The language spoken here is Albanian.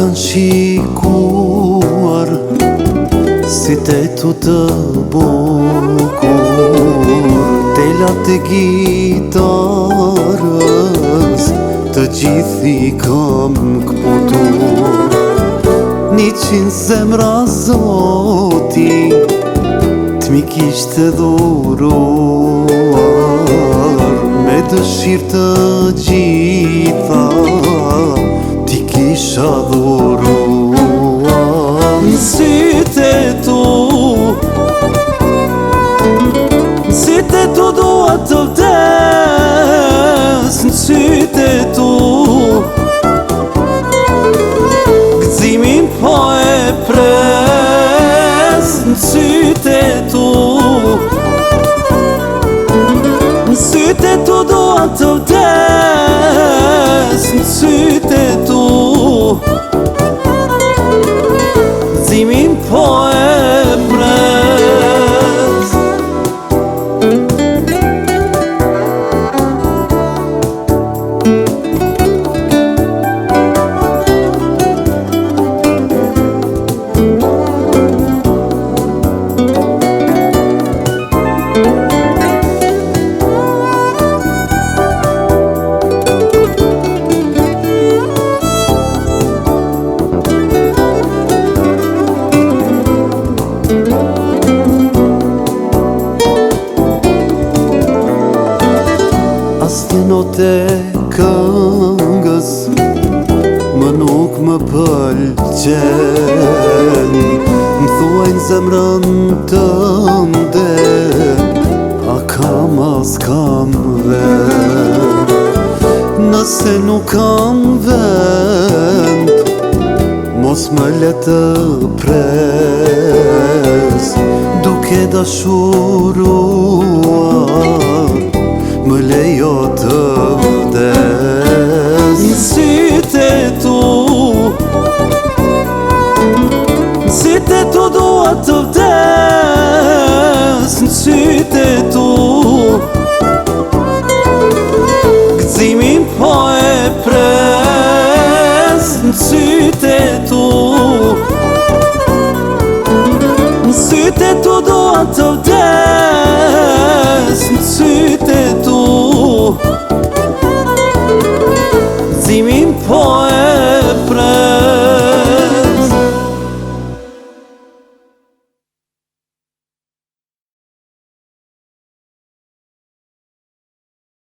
kanë shikuar si tetu të bukur, telat e gitarës të gjithi kam këputur. 100 zemra Zoti t'mi kishte dhuruar, me dëshirë të gjitha ti kisha dhuruar. Në sytë e tu dua të vdes, në sytë e tu gëzimin po e pres, në sytë e tu, në sytë e tu dua të vdes, në sytë e tu gëzimin po e pres. Asnjë notë këngës më nuk më pëlqen, m'thuajnë zemrën tënde, a kam as kam vend. Nëse nuk kam vend, mos më le të pres, duke dashuruar më lejo të vdes. Në sytë e tu dua të vdes, në sytë